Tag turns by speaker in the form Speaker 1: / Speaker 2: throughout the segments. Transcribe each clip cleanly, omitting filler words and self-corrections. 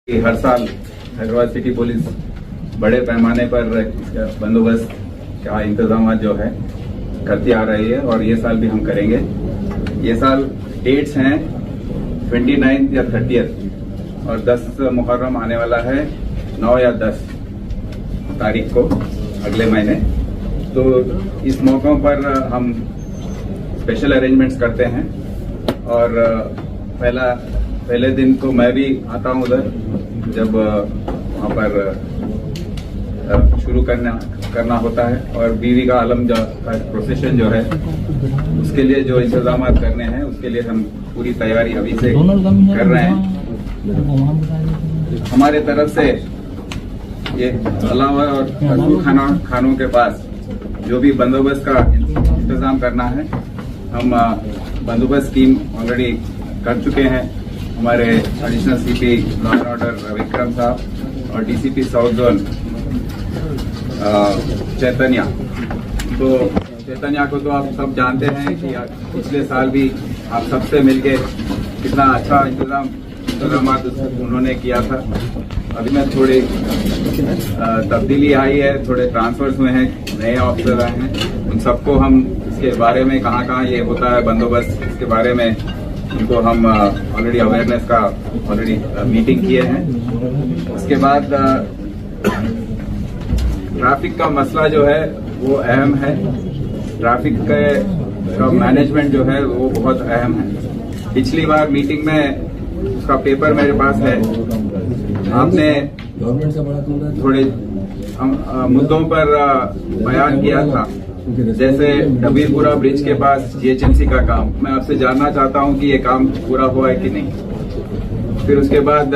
Speaker 1: हर साल Hyderabad city police बड़े पैमाने पर बंदोबस्त का इंतजाम जो है करती आ रही है और ये साल भी हम करेंगे। ये साल डेट्स हैं 29 या 30 और 10 मुहर्रम आने वाला है 9 या 10 तारीख को अगले महीने। तो इस मौकों पर हम स्पेशल अरेंजमेंट्स करते हैं और पहले दिन तो मैं भी आता हूं उधर जब वहां पर शुरू करना होता है और बीवी का आलम का प्रोसेशन जो है उसके लिए जो इंतजाम करने हैं उसके लिए हम पूरी तैयारी अभी से कर रहे हैं। हमारे तरफ से ये अलावा और खानों के पास जो भी बंदोबस्त का इंतजाम करना है हम बंदोबस्त टीम ऑलरेडी कर चुके हैं। हमारे additional CP law and order Vikram साहब और डीसीपी साउथ जोन चैतन्या। तो चैतन्या को तो आप सब जानते हैं कि पिछले साल भी आप सबसे मिलके कितना अच्छा इंतजाम उन्होंने किया था। अभी में थोड़ी तब्दीली आई है, थोड़े ट्रांसफर्स हुए हैं, नए ऑफिसर आए हैं। उन सबको हम इसके बारे में कहाँ ये होता है बंदोबस्त इसके बारे में उनको हम ऑलरेडी अवेयरनेस का ऑलरेडी मीटिंग किए हैं। उसके बाद ट्रैफिक का मसला जो है वो अहम है। ट्रैफिक का मैनेजमेंट जो है वो बहुत अहम है। पिछली बार मीटिंग में उसका पेपर मेरे पास है। आपने थोड़े मुद्दों पर बयान किया था, जैसे कबीरपुरा ब्रिज के पास जीएचएमसी का काम। मैं आपसे जानना चाहता हूं कि ये काम पूरा हुआ है कि नहीं। फिर उसके बाद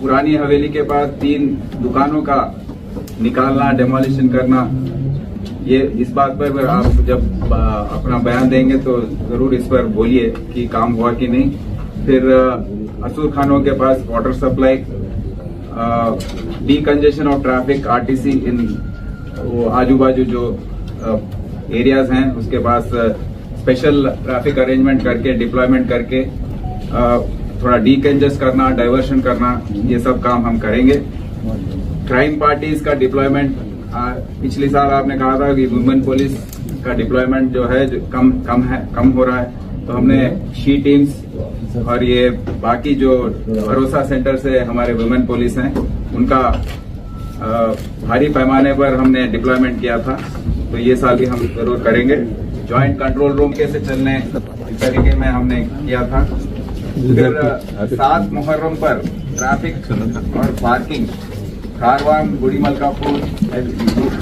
Speaker 1: पुरानी हवेली के पास 3 दुकानों का निकालना, डेमोलिशन करना, ये इस बात पर आप जब अपना बयान देंगे तो जरूर इस पर बोलिए कि काम हुआ कि नहीं। फिर असूर खानों के पास water supply, decongestion of traffic RTC इन वो आजू बाजू जो एरियाज हैं उसके पास स्पेशल ट्रैफिक अरेंजमेंट करके डिप्लॉयमेंट करके थोड़ा डीकंजेस्ट करना, डाइवर्शन करना, ये सब काम हम करेंगे। क्राइम पार्टीज का डिप्लॉयमेंट, पिछले साल आपने कहा था कि वुमेन पुलिस का डिप्लॉयमेंट जो है कम हो रहा है। तो हमने शी टीम्स और ये बाकी जो भरोसा सेंटर से हमारे वुमेन पुलिस हैं उनका भारी पैमाने पर हमने डिप्लॉयमेंट किया था। तो ये साल भी हम जरूर करेंगे। जॉइंट कंट्रोल रूम कैसे चलने इस तरीके में हमने किया था। फिर 7 मुहर्रम पर ट्रैफिक और पार्किंग, कारवान, गुड़ी मलकापुर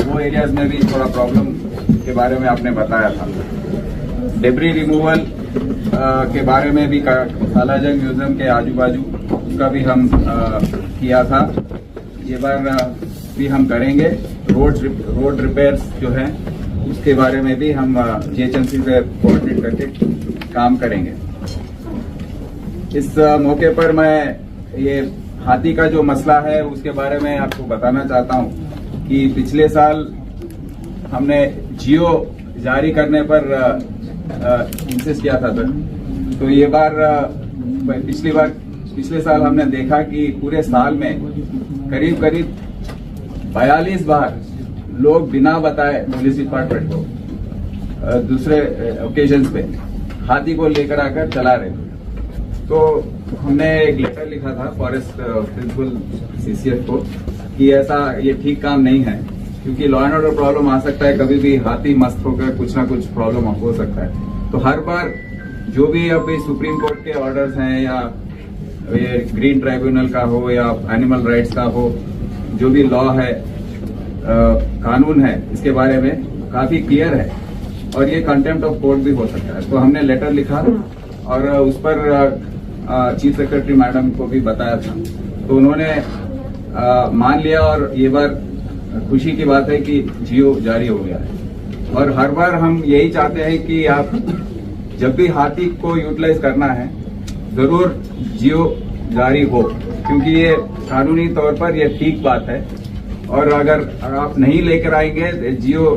Speaker 1: वो एरियाज में भी थोड़ा प्रॉब्लम के बारे में आपने बताया था। डेब्री रिमूवल के बारे में भी सालाजंग म्यूजियम के आजू बाजू उसका भी हम किया था। ये बार भी हम करेंगे। रोड रिपेयर्स जो है उसके बारे में भी हम जीएचएमसी से कोऑर्डिनेट करके काम करेंगे। इस मौके पर मैं ये हाथी का जो मसला है उसके बारे में आपको बताना चाहता हूं कि पिछले साल हमने जियो जारी करने पर इंसिस्ट किया था सर। तो ये बार पिछले साल हमने देखा कि पूरे साल में करीब 42 बार लोग बिना बताए पुलिस डिपार्टमेंट को दूसरे ओकेजन्स पे हाथी को लेकर आकर चला रहे थे। तो हमने एक लेटर लिखा था फॉरेस्ट प्रिंसिपल सीसीएफ को कि ऐसा ये ठीक काम नहीं है, क्योंकि लॉ एंड ऑर्डर प्रॉब्लम आ सकता है, कभी भी हाथी मस्त होकर कुछ ना कुछ प्रॉब्लम हो सकता है। तो हर बार जो भी अभी सुप्रीम कोर्ट के ऑर्डर्स हैं या ये ग्रीन ट्राइब्यूनल का हो या एनिमल राइट्स का हो, जो भी लॉ है कानून है इसके बारे में काफी क्लियर है और ये कंटेम्प्ट ऑफ कोर्ट भी हो सकता है। तो हमने लेटर लिखा और उस पर चीफ सेक्रेटरी मैडम को भी बताया था। तो उन्होंने मान लिया और ये बार खुशी की बात है कि जियो जारी हो गया है। और हर बार हम यही चाहते हैं कि आप जब भी हाथी को यूटिलाइज करना है जरूर जियो जारी हो, क्योंकि ये कानूनी तौर पर ये ठीक बात है। और अगर आप नहीं लेकर आएंगे, जियो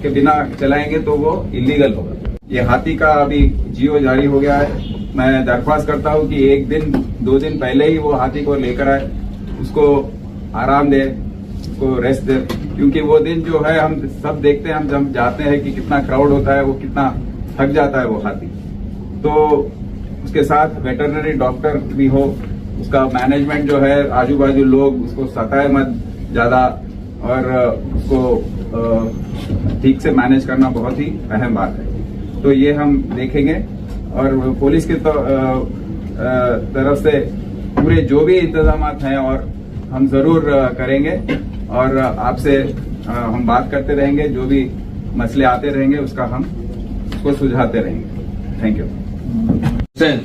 Speaker 1: के बिना चलाएंगे तो वो इलीगल होगा। ये हाथी का अभी जियो जारी हो गया है। मैं दरख्वास्त करता हूं कि 1 दिन 2 दिन पहले ही वो हाथी को लेकर आए उसको आराम दे, उसको रेस्ट दे, क्योंकि वो दिन जो है हम सब देखते हैं, हम जब जाते हैं कि कितना क्राउड होता है, वो कितना थक जाता है वो हाथी। तो उसके साथ वेटरनरी डॉक्टर भी हो, उसका मैनेजमेंट जो है, आजू बाजू लोग उसको सताए मत ज्यादा, और उसको ठीक से मैनेज करना बहुत ही अहम बात है। तो ये हम देखेंगे, और पुलिस की तरफ से पूरे जो भी इंतजाम हैं और हम जरूर करेंगे, और आपसे हम बात करते रहेंगे, जो भी मसले आते रहेंगे उसका हम उसको सुलझाते रहेंगे। Thank you.
Speaker 2: हुसैन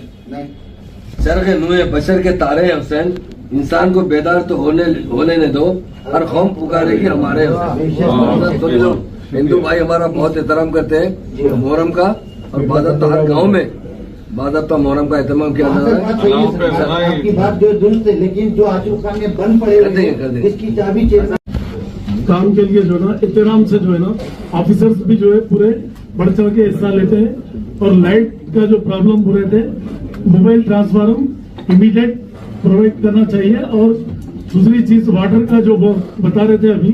Speaker 2: सर के नुए बशर के तारे हैं हुसैन, इंसान को बेदार तो होने न दो, हर कौम पुकारेगी हमारे हुसैन। हिंदू भाई हमारा बहुत एहतराम करते हैं मोहर्रम का, और बादशाह हर गांव में बादशाह मोहर्रम का एहतमाम किया जा रहा है।
Speaker 3: आपकी बात जो दुरुस्त है, लेकिन जो आजू खान में बंद पड़े हुए इसकी चाबी
Speaker 4: काम के लिए जो है ना एहतराम से जो है ना ऑफिसर्स भी जो है पूरे बढ़ चढ़ के हिस्सा लेते हैं। और लाइट का जो प्रॉब्लम हो रहे थे, मोबाइल ट्रांसफार्म इमीडिएट प्रोवाइड करना चाहिए। और दूसरी चीज वाटर का जो बता रहे थे अभी,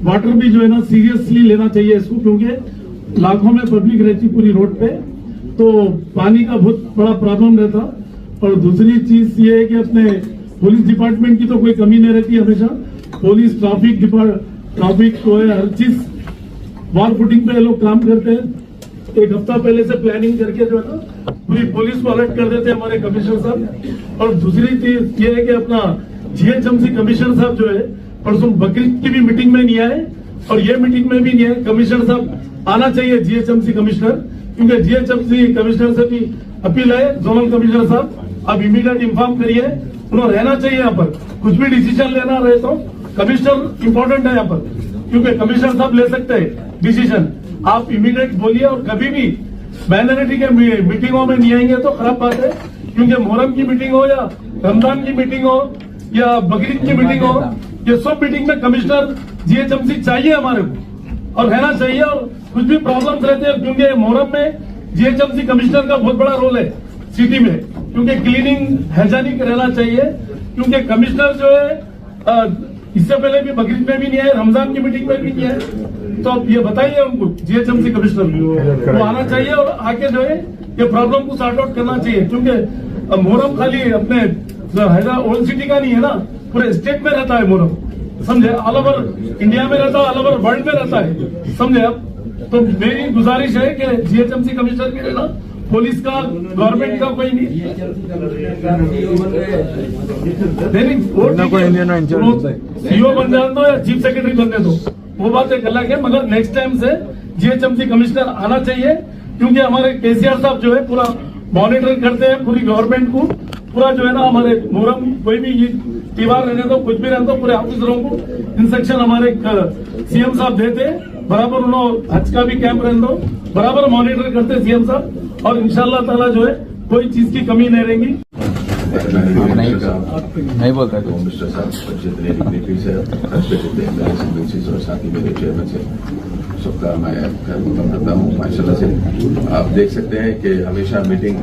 Speaker 4: वाटर भी जो है ना सीरियसली लेना चाहिए इसको, क्योंकि लाखों में पब्लिक रहती पूरी रोड पे, तो पानी का बहुत बड़ा प्रॉब्लम रहता। और दूसरी चीज ये है कि अपने पुलिस डिपार्टमेंट की तो कोई कमी नहीं रहती, हमेशा पुलिस ट्रैफिक को है, हर चीज वार फुटिंग पे लोग काम करते हैं। एक हफ्ता पहले से प्लानिंग करके जो है ना पूरी पुलिस को अलर्ट कर देते हैं हमारे कमिश्नर साहब। और दूसरी चीज ये है कि अपना जीएचएमसी कमिश्नर साहब जो है परसों बकरीद की भी मीटिंग में नहीं आए, और ये मीटिंग में भी नहीं आए। कमिश्नर साहब आना चाहिए, जीएचएमसी कमिश्नर, क्योंकि जीएचएमसी कमिश्नर से भी अपील है, जोनल कमिश्नर साहब आप इमीडिएट इन्फॉर्म करिए, उन्होंने रहना चाहिए यहाँ पर। कुछ भी डिसीजन लेना रहे तो कमिश्नर इंपॉर्टेंट है यहाँ पर, क्योंकि कमिश्नर साहब ले सकते हैं डिसीजन। आप इमीडिएट बोलिए, और कभी भी माइनॉरिटी के मीटिंगों में नहीं आएंगे तो खराब बात है, क्योंकि मुहर्रम की मीटिंग हो या रमजान की मीटिंग हो या बकरीद की मीटिंग हो, ये सब मीटिंग में कमिश्नर जीएचएमसी चाहिए हमारे को, और रहना चाहिए। और कुछ भी प्रॉब्लम्स रहते हैं, क्योंकि मुहर्रम में जीएचएमसी कमिश्नर का बहुत बड़ा रोल है सिटी में, क्योंकि क्लीनिंग हाइजीनिक रहना चाहिए। क्योंकि कमिश्नर जो है इससे पहले भी बकरीद में भी नहीं आए, रमजान की मीटिंग में भी नहीं आए, तो आप ये बताइए उनको, जीएचएमसी कमिश्नर वो आना चाहिए, और आके जो है ये प्रॉब्लम को सॉर्ट आउट करना चाहिए। क्योंकि मुहर्रम खाली अपने हैदराबाद ओल्ड सिटी का नहीं है ना, पूरे स्टेट में रहता है मुहर्रम, समझे, ऑल ओवर इंडिया में रहता है, ऑल ओवर वर्ल्ड में रहता है, समझे आप। तो मेरी गुजारिश है कि जीएचएमसी कमिश्नर के लिए ना पुलिस का, गवर्नमेंट का कोई नहीं, सीओ बन जाने दो या चीफ सेक्रेटरी बनने दो, वो बात एक अलग है। मगर नेक्स्ट टाइम से जीएचएमसी कमिश्नर आना चाहिए, क्योंकि हमारे केसीआर साहब जो है पूरा मॉनिटर करते हैं पूरी गवर्नमेंट को, पूरा जो है ना हमारे मुहर्रम कोई भी त्योहार रहने दो, कुछ भी रहने दो, पूरे ऑफिसरों को इंस्ट्रक्शन हमारे सीएम साहब देते हैं, बराबर उन्होंने हज का भी कैंप रहने दो, बराबर मॉनिटर करते सीएम साहब, और इंशाल्लाह ताला जो है कोई चीज की कमी नहीं रहेगी।
Speaker 5: नहीं बोलता
Speaker 6: होम मिनिस्टर साहब, जितने डिग्निटरीज है, और साथ ही मेरे चेयरमैन से सबका मैं खैर करता हूँ। माशाल्लाह से आप देख सकते हैं कि हमेशा मीटिंग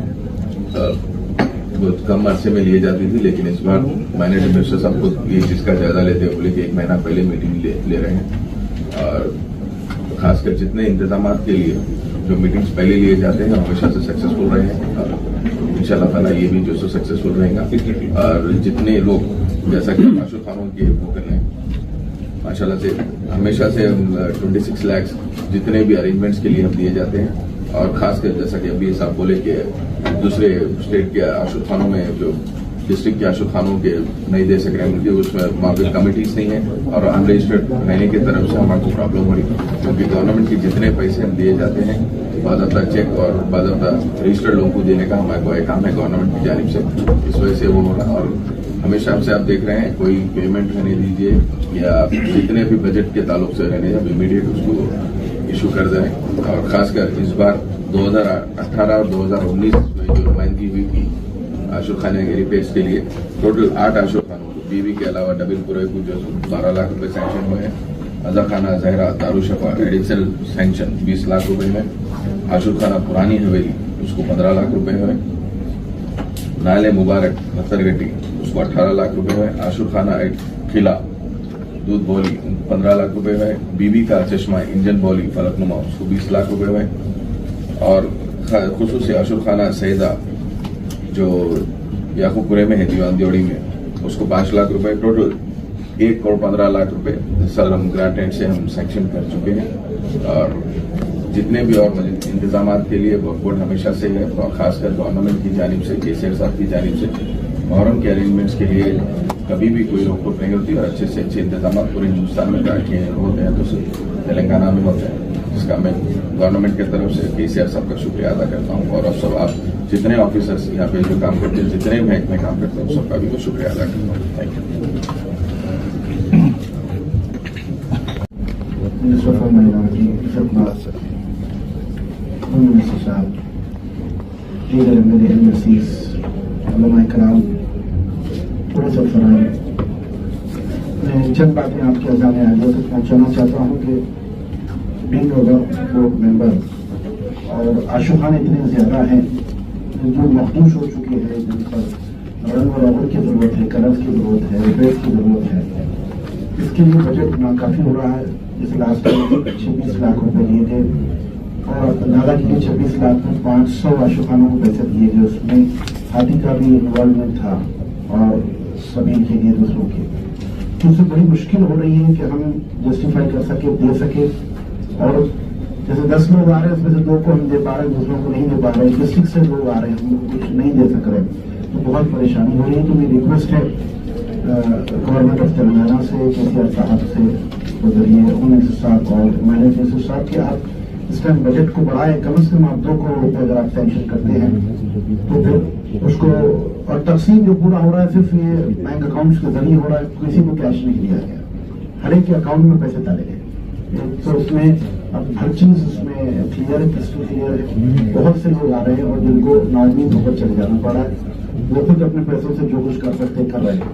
Speaker 6: बहुत कम अरसे में लिए जाती थी, लेकिन इस बार माइनर मिनिस्टर साहब खुद ये चीज का जायजा लेते हुए बोले कि 1 महीना पहले मीटिंग ले रहे हैं। और खासकर जितने इंतजाम के लिए जो मीटिंग्स पहले लिए जाते हैं हमेशा से सक्सेसफुल रहे हैं, और इंशाल्लाह ताला ये भी जो सक्सेसफुल रहेगा। और जितने लोग जैसा कि आशुर खानों की वो कर रहे हैं, माशाल्लाह से हमेशा से 26 लाख जितने भी अरेंजमेंट्स के लिए हम दिए जाते हैं। और खासकर जैसा कि अभी साहब बोले कि दूसरे स्टेट के आशुर खानों में जो डिस्ट्रिक्ट के आशुर खानों के नहीं दे सक रहे हैं, उसमें वहाँ पे कमिटीज नहीं है, और अनरजिस्टर्ड रहने की तरफ से हमारे को प्रॉब्लम हो रही है, क्योंकि गवर्नमेंट के जितने पैसे हम दिए जाते हैं बाज़ाब्ता चेक और बाज़ाब्ता रजिस्टर्ड लोगों को देने का हमारे को एक काम है गवर्नमेंट की जानिब से, इस वजह से वो हो रहा है। और हमेशा आपसे आप देख रहे हैं कोई पेमेंट रहने दीजिए या जितने भी बजट के ताल्लुक से रहने अब इमीडिएट उसको इशू कर दें। और खासकर इस बार 2018 और 2019 में जो नुमाइंदगी हुई थी आशुर खाने के रिपेयर्स के लिए, टोटल 8 आशुर खानों बीवी के अलावा डबिल पुरे को जो 12 लाख रुपए सैंक्शन हुए हैं, अजा खाना जहरा दारुशफा एडिशनल सैंक्शन 20 लाख रुपए में, आशुर खाना पुरानी हवेली उसको 15 लाख रुपए हुए, नाले मुबारक हथरगट्टी उसको 18 लाख रुपए है। आशुर खाना एक किला दूध बोली 15 लाख रुपए है। बीबी का चश्मा इंजन बोली फलकनुमा उसको 20 लाख रुपए है। और खुसूस आशुर खाना सैदा जो याकूबपुरे में है दीवान दियोड़ी में उसको 5 लाख रुपए। टोटल 1 करोड़ 15 लाख रुपए सलम ग्रांट एंड से हम सैंक्शन कर चुके हैं। और जितने भी और इंतजाम के लिए बोर्ड हमेशा से है और खासकर गवर्नमेंट की जानिब से केसीआर साहब की जानिब से मुहर्रम के अरेंजमेंट्स के लिए कभी भी कोई रोक टोक नहीं होती और अच्छे से अच्छे इंतजाम पूरे हिंदुस्तान में होते हैं तो तेलंगाना में होते हैं, जिसका मैं गवर्नमेंट की तरफ से केसीआर साहब का शुक्रिया अदा करता हूँ। और अब सब आप जितने ऑफिसर्स यहाँ पे जो काम करते हैं, जितने महकमे काम करते हैं, सबका भी मैं शुक्रिया अदा करता हूँ। Thank you.
Speaker 3: मैं चंद बातें आपके अज़ान आज़ाद तक पहुँचाना चाहता हूँ कि बीइंग बोर्ड मेंबर और आशुखान इतने ज़्यादा हैं जो मखदूश हो चुके हैं, जिन पर रंग और रबर की ज़रूरत है, कलर्स की ज़रूरत है, रिपेयर की ज़रूरत है। इसके लिए बजट नाकाफ़ी हो रहा है। इस लास्ट में 26 लाख रुपए दिए थे और अंदाजा के लिए 26 लाख में 500 आशुखानों को पैसे दिए गए। उसमें हाथी का भी इन्वॉल्वमेंट था और सभी के लिए दूसरों के, तो उससे बड़ी मुश्किल हो रही है कि हम जस्टिफाई कर सके, दे सके। और जैसे 10 लोग आ रहे हैं उसमें से 2 को हम दे पा रहे हैं, दूसरों को नहीं दे पा रहे हैं। डिस्ट्रिक्ट से लोग आ रहे हैं, हम कुछ नहीं दे सक रहे, तो बहुत परेशानी हो रही है। तो मेरी रिक्वेस्ट है गवर्नमेंट ऑफ तेलंगाना से, केसीआर साहब से जरिए होम मिनिस्टर साहब और मैनेज मिनिस्टर साहब कि आप इस टाइम बजट को बढ़ाए, कम से कम आप 2 करोड़ रुपए अगर आप सैंक्शन करते हैं तो फिर उसको, और तकसीम जो पूरा हो रहा है सिर्फ ये बैंक अकाउंट्स के जरिए हो रहा है, किसी को कैश नहीं दिया गया, हर एक के अकाउंट में पैसे डाले गए। तो उसमें अब हर चीज उसमें क्लियर है, क्रिस्टल क्लियर है। बहुत से लोग आ रहे हैं और जिनको नाजमीन होकर चले जाना पड़ा है, वो खुद अपने पैसों से जो कुछ कर सकते कर रहे हैं।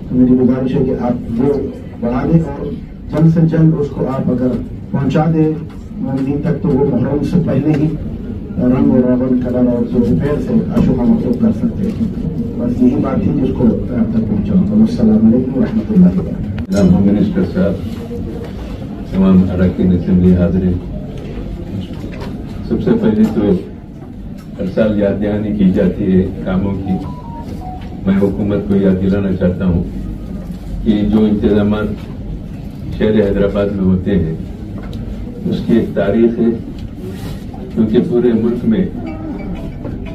Speaker 3: तो मेरी गुजारिश है कि आप वो बढ़ा दें और जल्द से जल्द उसको आप अगर पहुंचा दें दिन तक, तो वो मुहर्रम से पहले ही रंग और रबड़ कलर और जो रिपेयर से आशुखान उपयोग कर सकते हैं। बस यही बात थी जिसको आप तक पहुँचाऊँगा। अस्सलाम वालेकुम व रहमतुल्लाहि व बरकातहू।
Speaker 5: होम मिनिस्टर साहब, तमाम अरकान असेंबली हाज़रीन, सबसे पहले तो हर साल याद दहानी की जाती है कामों की। मैं हुकूमत को याद दिलाना चाहता हूँ कि जो इंतजाम शहर हैदराबाद में होते हैं उसकी एक तारीख है, क्योंकि पूरे मुल्क में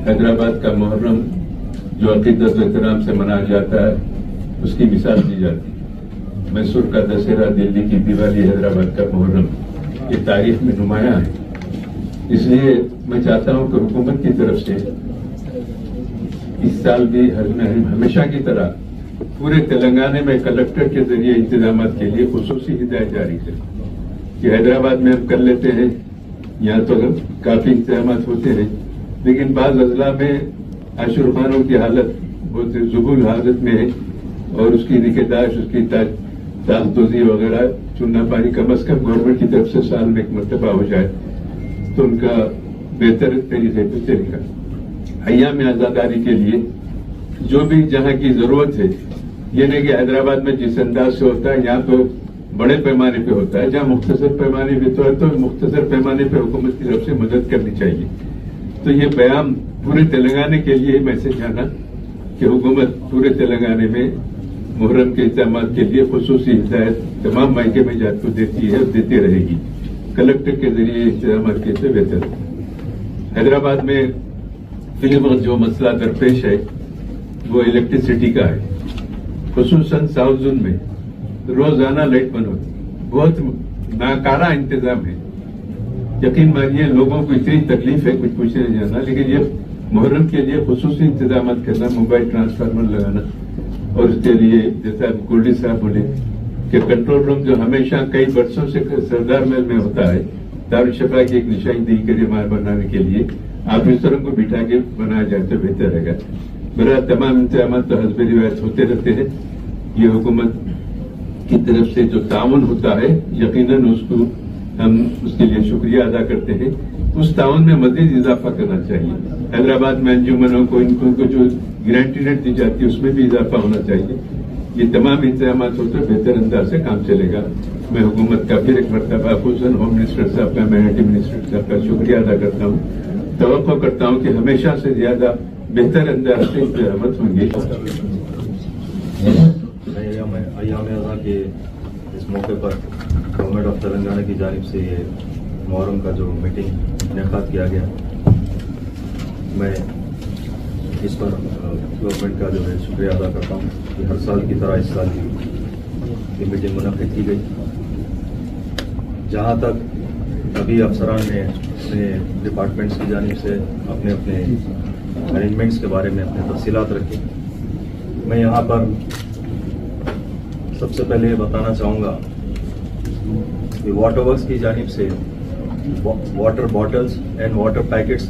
Speaker 5: हैदराबाद का मुहर्रम जो अकीदत व एहतराम से मनाया जाता है उसकी मिसाल दी जाती है। मैसूर का दशहरा, दिल्ली की दिवाली, हैदराबाद का मुहर्रम ये तारीख में नुमाया है। इसलिए मैं चाहता हूं कि हुकूमत की तरफ से इस साल भी हमेशा की तरह पूरे तेलंगाना में कलेक्टर के जरिए इंतजाम के लिए खुसूसी हिदायत जारी करें कि हैदराबाद में हम कर लेते हैं, यहाँ तो काफी इंतजाम होते हैं, लेकिन बाद अजला में आशुर खानों की हालत बहुत जुबुल हालत में है और उसकी निगहदाश्त, उसकी ताजदोजी वगैरह चुनना पानी कम अज कम गवर्नमेंट की तरफ से साल में एक मरतबा हो जाए तो उनका बेहतर तरीके से चलेगा। अय्याम आजादारी के लिए जो भी जहां की जरूरत है, ये नहीं कि हैदराबाद में जिस अंदाज से होता है यहाँ तो बड़े पैमाने पे होता है, जहाँ मुख्तसर पैमाने पे तो मुख्तसर पैमाने पे हुकूमत की तरफ से मदद करनी चाहिए। तो ये बयान पूरे तेलंगाना के लिए मैसेज आना कि हुकूमत पूरे तेलंगाना में मुहर्रम के इंतजाम के लिए खुसूसी हिदायत तमाम मायके में जात को देती है और देती रहेगी। कलेक्टर के जरिए इंतजाम के से बेहतर। हैदराबाद में फिलहाल जो मसला दरपेश है वो इलेक्ट्रिसिटी का है, खुसूसन साउथ जोन में रोजाना लाइट बंद होती, बहुत नाकारा इंतजाम है। यकीन मानिए लोगों को इतनी तकलीफ है कुछ पूछने नहीं जाना, लेकिन ये मुहर्रम के लिए खुसूसी इंतजाम करना, मोबाइल ट्रांसफार्मर लगाना और उसके लिए जैसा गोल्डी साहब बोले कि कंट्रोल रूम जो हमेशा कई वर्षों से सरदार महल में होता है, दारुशफा की एक निशानदेही के लिए बनाने के लिए ऑफिसरों को बिठा के बनाया जाए तो बेहतर रहेगा। मेरा तमाम इंतजाम तो हस्बे रिवायत होते रहते हैं। ये हुकूमत की तरफ से जो ताउन होता है यकीनन उसको हम उसके लिए शुक्रिया अदा करते हैं। उस ताउन में मजीद इजाफा करना चाहिए। हैदराबाद में अंजुमनों को इनको जो गारंटी रेट दी जाती है उसमें भी इजाफा होना चाहिए। ये तमाम इंतजाम हो तो बेहतर अंदाज से काम चलेगा। मैं हुकूमत का फिर एक मरतबा खुसूसन होम मिनिस्टर साहब का, माइनॉरिटी मिनिस्टर साहब का शुक्रिया अदा करता हूँ। तवक्को करता हूँ कि हमेशा से ज्यादा बेहतर अंदाज से इंतजाम होंगे।
Speaker 7: अय्याम अज़ा के इस मौके पर गवर्नमेंट ऑफ तेलंगाना की जानिब से ये मुहर्रम का जो मीटिंग इनेकाद किया गया, मैं इस पर गवर्नमेंट का जो है शुक्रिया अदा करता हूँ कि हर साल की तरह इस साल भी ये मीटिंग मुनक़िद की गई। जहाँ तक अभी अफसरान ने अपने डिपार्टमेंट्स की जानिब से अपने अपने अरेंजमेंट्स के बारे में अपने तफसीलात रखी, मैं यहाँ पर सबसे पहले बताना चाहूँगा कि वाटर वर्क्स की जानिब से water bottles and water packets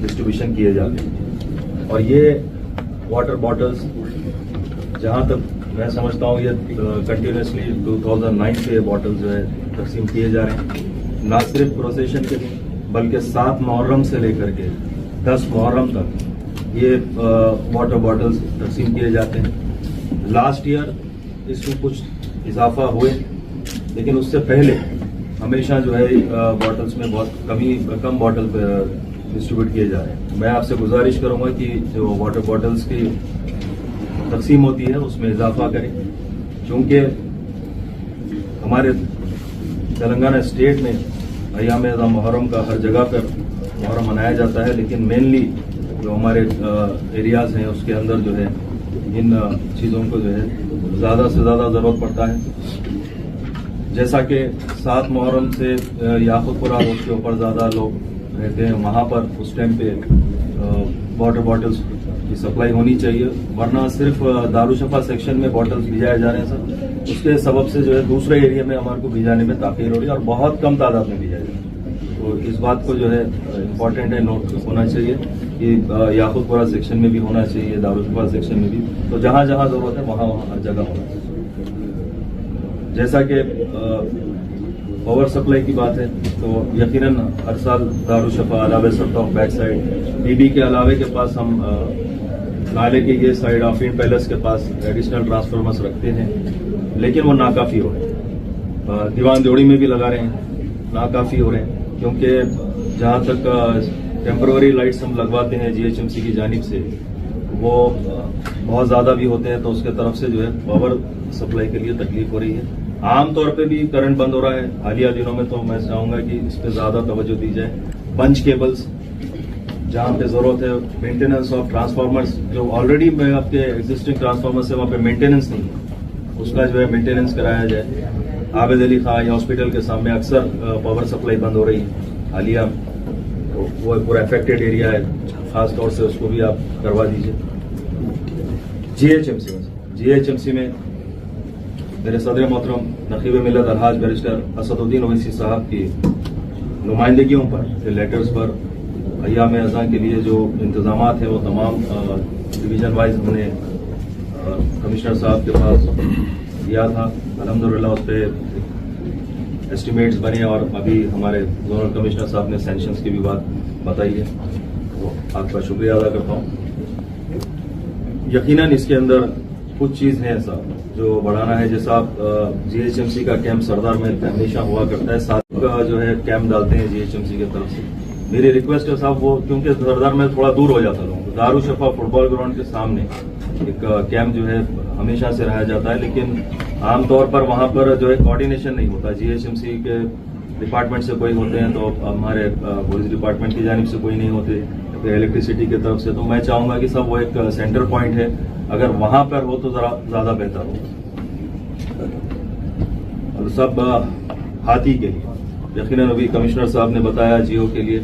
Speaker 7: distribution किए जाते हैं। और ये वाटर बॉटल्स जहाँ तक मैं समझता हूँ ये कंटिन्यूसली 2009 से बॉटल्स जो है तकसीम किए जा रहे हैं। ना सिर्फ प्रोसेशन के लिए बल्कि 7 मुहर्रम से लेकर के 10 मुहर्रम तक ये वाटर बॉटल्स तकसीम किए जाते हैं। लास्ट ईयर इसमें कुछ इजाफा हुए, लेकिन उससे पहले हमेशा जो है बॉटल्स में बहुत कम बॉटल डिस्ट्रीब्यूट किए जा रहे हैं। मैं आपसे गुजारिश करूंगा कि जो वाटर बॉटल्स की तकसीम होती है उसमें इजाफा करें, क्योंकि हमारे तेलंगाना स्टेट में अय्याम अज़ा मुहर्रम का हर जगह पर मुहर्रम मनाया जाता है, लेकिन मेनली जो हमारे एरियाज हैं उसके अंदर जो है इन चीज़ों को जो है ज़्यादा से ज़्यादा ज़रूरत पड़ता है। जैसा कि 7 मुहर्रम से याकूतपुरा रोड के ऊपर ज़्यादा लोग रहते हैं, वहाँ पर उस टाइम पे वाटर बॉटल्स की सप्लाई होनी चाहिए, वरना सिर्फ दारुशफा सेक्शन में बॉटल्स भिजाए जा रहे हैं सर। उसके सबब से जो है दूसरे एरिया में हमारे को भिजाने में ताख़ीर हो रही है और बहुत कम तादाद में भिजाए जा रहे हैं। तो इस बात को जो है इम्पोर्टेंट है, नोट होना चाहिए कि याकूतपुरा सेक्शन में भी होना चाहिए, दारुशफा सेक्शन में भी, तो जहाँ जहाँ जरूरत है वहाँ वहाँ हर जगह होना चाहिए। जैसा कि पावर सप्लाई की बात है तो यकीनन हर साल दारुशफा अलावे सफ्ताह बैक साइड बीबी के अलावे के पास हम नाले के ये साइड आफरीन पैलेस के पास एडिशनल ट्रांसफार्मर्स रखते हैं, लेकिन वो नाकाफी हो रहे हैं। दीवान देवड़ी में भी लगा रहे हैं, नाकाफी हो रहे हैं, क्योंकि जहाँ तक टेम्पररी लाइट्स हम लगवाते हैं जीएचएमसी की जानिब से वो बहुत ज़्यादा भी होते हैं, तो उसके तरफ से जो है पावर सप्लाई के लिए तकलीफ हो रही है। आमतौर पे भी करंट बंद हो रहा है हालिया दिनों में, तो मैं चाहूँगा कि इस पर ज़्यादा तवज्जो दी जाए। बंच केबल्स जहाँ पे ज़रूरत है, मेंटेनेंस ऑफ ट्रांसफार्मर्स जो ऑलरेडी में आपके एग्जिस्टिंग ट्रांसफार्मर्स है वहाँ पे मेंटेनेंस नहीं है, उसका जो है मेंटेनेंस कराया जाए। आबिद अली खान हॉस्पिटल के सामने अक्सर पावर सप्लाई बंद हो रही है हालिया, वो पूरा अफेक्टेड एरिया है, खास तौर से उसको भी आप करवा दीजिए। जीएचएमसी में मेरे सदर मोहतरम नकीब मिल्लत अलहाज बैरिस्टर असदुद्दीन ओवैसी साहब की नुमाइंदगियों पर लेटर्स पर अय्याम अज़ा के लिए जो इंतजामात हैं वो तमाम डिवीजन वाइज हमने कमिश्नर साहब के पास दिया था। अल्हम्दुलिल्लाह उस पर एस्टिमेट्स बने और अभी हमारे जोनल कमिश्नर साहब ने सैंक्शंस की भी बात बताई है, तो आपका शुक्रिया अदा करता हूँ। यकीनन इसके अंदर कुछ चीज़ है ऐसा जो बढ़ाना है, जैसा आप जीएचएमसी का कैंप सरदार महल पे हमेशा हुआ करता है, साथ का जो है कैंप डालते हैं जीएचएमसी की तरफ से। मेरी रिक्वेस्ट है साहब वो, क्योंकि सरदार महल थोड़ा दूर हो जाता है लोगों को, दारुशफा फुटबॉल ग्राउंड के सामने एक कैंप जो है हमेशा से रहा जाता है, लेकिन आमतौर पर वहाँ पर जो है कोऑर्डिनेशन नहीं होता। जीएचएमसी के डिपार्टमेंट से कोई होते हैं तो हमारे पुलिस डिपार्टमेंट की जानिब से कोई नहीं होते, फिर इलेक्ट्रिसिटी की तरफ से। तो मैं चाहूँगा कि सब वो एक सेंटर पॉइंट है, अगर वहाँ पर हो तो ज़रा ज़्यादा बेहतर हो। और सब हाथी के लिए यकीनन अभी कमिश्नर साहब ने बताया जियो के लिए,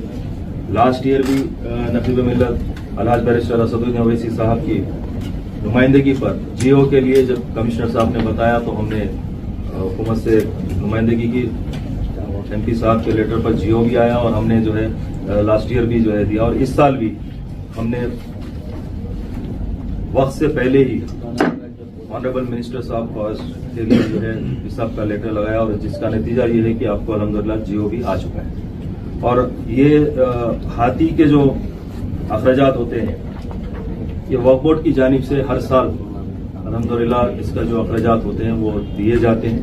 Speaker 7: लास्ट ईयर भी नकीब मिल्लत अलहाज बैरिस्टर असदुद्दीन ओवैसी साहब की नुमाइंदगी पर जियो के लिए जब कमिश्नर साहब ने बताया तो हमने हुकूमत से नुमाइंदगी की, एमपी साहब के लेटर पर जियो भी आया और हमने जो है लास्ट ईयर भी जो है दिया, और इस साल भी हमने वक्त से पहले ही ऑनरेबल मिनिस्टर साहब के लिए जो है इस साहब का लेटर लगाया, और जिसका नतीजा ये है कि आपको अल्हम्दुलिल्लाह जियो भी आ चुका है। और ये हाथी के जो अखराजात होते हैं, ये वक्फ बोर्ड की जानिब से हर साल अल्हम्दुलिल्लाह इसका जो अखराजात होते हैं वो दिए जाते हैं।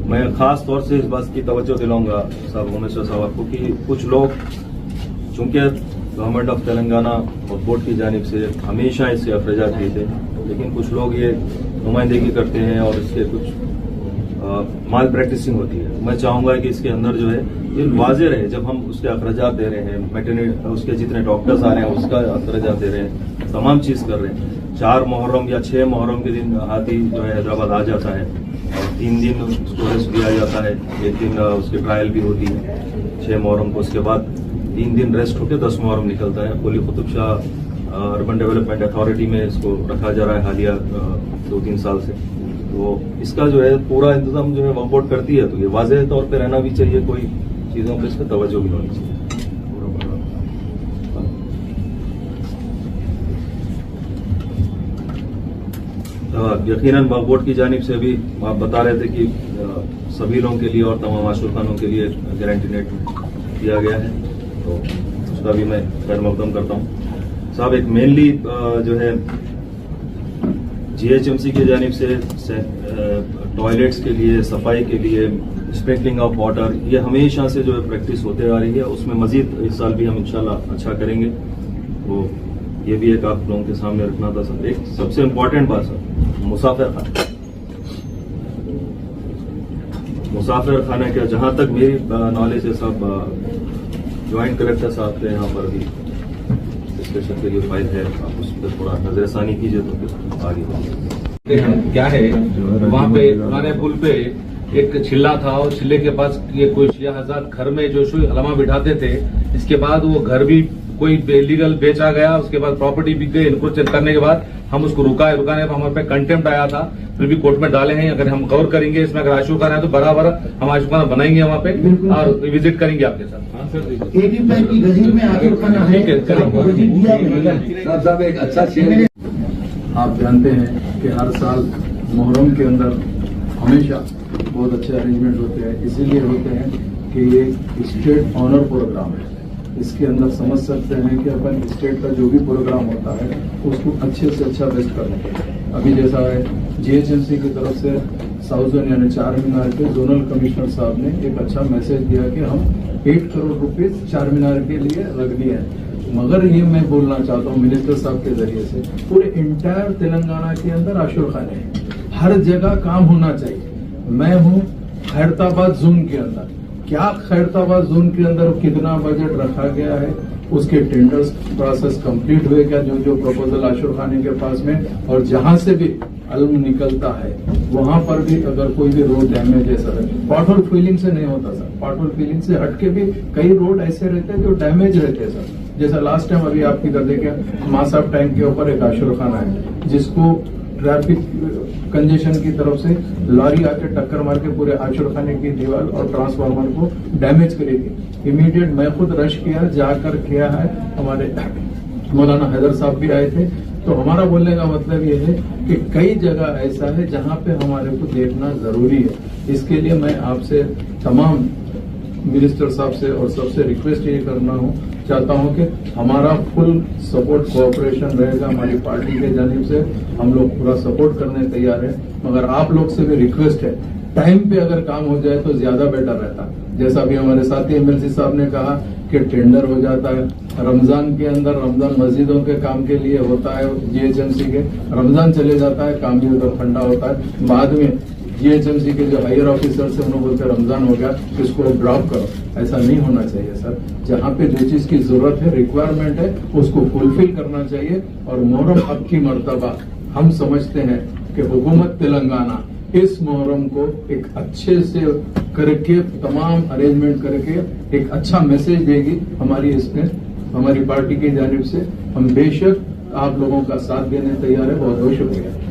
Speaker 7: मैं खास तौर से इस बात की तवज्जो दिलाऊंगा साहब मिनिस्टर साहब को कि कुछ लोग, चूंकि government of Telangana Waqf board की जानिब से हमेशा इससे अखराजात दिए थे, लेकिन कुछ लोग ये नुमाइंदगी करते हैं और इसके कुछ माल प्रैक्टिसिंग होती है। मैं चाहूंगा कि इसके अंदर जो है ये वाज़ेह रहे, जब हम उसके अखराजात दे रहे हैं, मैटरनिटी उसके जितने डॉक्टर्स आ रहे हैं उसका अखराजात दे रहे हैं, तमाम चीज़ कर रहे हैं। 4 मुहर्रम या 6 मुहर्रम के दिन हाथी जो है हैदराबाद आ जाता है और 3 दिन उसको रेस्ट दिया जाता है, 1 दिन उसकी ट्रायल भी होती है 6 मुहर्रम को, उसके बाद 3 दिन रेस्ट होकर 10 मुहर्रम निकलता है। Quli Qutub Shah urban development authority में इसको रखा जा रहा है हालिया 2-3 साल से। तो इसका जो है पूरा इंतजाम जो है वक्फ बोर्ड करती है, तो ये वाज़ेह तौर पे रहना भी चाहिए, कोई चीज़ों पे इस पर तवज्जो भी होनी चाहिए। यकीनन वक्फ बोर्ड की जानिब से भी आप बता रहे थे कि सभी लोगों के लिए और तमाम आशुर खानों के लिए गारंटी नेट दिया गया है, तो उसका भी मैं खैर मकदम करता हूँ साहब। एक मेनली जो है GHMC की जानिब से टॉयलेट्स के लिए, सफाई के लिए, स्प्रिंकलिंग ऑफ वाटर, ये हमेशा से जो है प्रैक्टिस होते आ रही है, उसमें मजीद इस साल भी हम इंशाल्लाह अच्छा करेंगे। तो ये भी एक आप लोगों के सामने रखना था सर। एक सबसे इम्पोर्टेंट बात सर, मुसाफिर खाना। मुसाफिर खाना क्या, जहां तक मेरी नॉलेज है सब ज्वाइंट कलेक्टर साहब के यहाँ पर भी डिस्कशन के लिए फाइल है, आप उस पर थोड़ा नजरसानी कीजिए तो आगे
Speaker 8: क्या है। वहाँ पे पुराने पुल पे एक छिल्ला था और छिल्ले के पास ये कोई शिया हज़ार घर में जो अलमा बिठाते थे, इसके बाद वो घर भी कोई इलीगल बेचा गया, उसके बाद प्रॉपर्टी बिक गई। इनको चेक करने के बाद हम उसको रुकाने पर हमारे पे कंटेम्प्ट आया था, फिर भी कोर्ट में डाले हैं। अगर हम गौर करेंगे इसमें, अगर आशुर खाना है तो बराबर हम आशुर खाना बनाएंगे वहाँ पे और विजिट करेंगे आपके साथ। हाँ सर,
Speaker 3: 85 की गजीब में आशुर खाना है,
Speaker 2: साहब एक अच्छा शेयर।
Speaker 9: आप जानते हैं कि हर साल मुहर्रम के अंदर हमेशा बहुत अच्छे अरेंजमेंट होते हैं, इसीलिए होते हैं कि ये स्टेट ऑनर प्रोग्राम है। इसके अंदर समझ सकते हैं कि अपन स्टेट का जो भी प्रोग्राम होता है उसको अच्छे से अच्छा बेस्ट करना चाहिए। अभी जैसा है GHMC की तरफ से साउथ जोन यानी 4 मीनार के जोनल कमिश्नर साहब ने एक अच्छा मैसेज दिया कि हम 8 करोड़ रुपीज 4 मीनार के लिए रख दिए हैं। मगर ये मैं बोलना चाहता हूँ मिनिस्टर साहब के जरिए से, पूरे इंटायर तेलंगाना के अंदर आशुर खाने हैं, हर जगह काम होना चाहिए। मैं हूँ खैरताबाद जोन के अंदर, क्या खैरताबाद जोन के अंदर कितना बजट रखा गया है, उसके टेंडर्स प्रोसेस कंप्लीट हुए क्या, जो जो प्रपोजल आशुर खाने के पास में, और जहां से भी अलम निकलता है वहां पर भी अगर कोई भी रोड डैमेज है सर, पॉट होल फिलिंग से नहीं होता सर, पॉट होल फिलिंग से हटके भी कई रोड ऐसे रहते हैं जो डैमेज रहते हैं सर। जैसा लास्ट टाइम अभी आपकी कर देखे मासाब टैंक के ऊपर एक आशुर खाना है जिसको ट्रैफिक कंजेशन की तरफ से लॉरी आके टक्कर मार के पूरे आशुर खाने की दीवार और ट्रांसफार्मर को डैमेज करेगी। इमीडिएट मैं खुद रश किया, जाकर किया है, हमारे मौलाना हैदर साहब भी आए थे। तो हमारा बोलने का मतलब ये है कि कई जगह ऐसा है जहां पे हमारे को देखना जरूरी है। इसके लिए मैं आपसे तमाम मिनिस्टर साहब से और सबसे रिक्वेस्ट ये करना चाहता हूं कि हमारा फुल सपोर्ट कोऑपरेशन रहेगा हमारी पार्टी के जानिब से, हम लोग पूरा सपोर्ट करने तैयार है। मगर आप लोग से भी रिक्वेस्ट है, टाइम पे अगर काम हो जाए तो ज्यादा बेटर रहता। जैसा अभी हमारे साथी MLC साहब ने कहा कि टेंडर हो जाता है रमजान के अंदर, रमजान मस्जिदों के काम के लिए होता है GHMC के, रमजान चले जाता है, काम भी उधर ठंडा होता है। बाद में GHMC के जो हायर ऑफिसर से उन्होंने बोलते रमजान हो गया इसको ड्रॉप करो, ऐसा नहीं होना चाहिए सर। जहाँ पे जो चीज की जरूरत है, रिक्वायरमेंट है, उसको फुलफिल करना चाहिए। और मुहर्रम अब की मर्तबा हम समझते हैं कि हुकूमत तेलंगाना इस मुहर्रम को एक अच्छे से करके, तमाम अरेंजमेंट करके एक अच्छा मैसेज देगी। हमारी इसमें हमारी पार्टी की जानिब से हम बेशक आप लोगों का साथ देने तैयार है। बहुत बहुत शुक्रिया।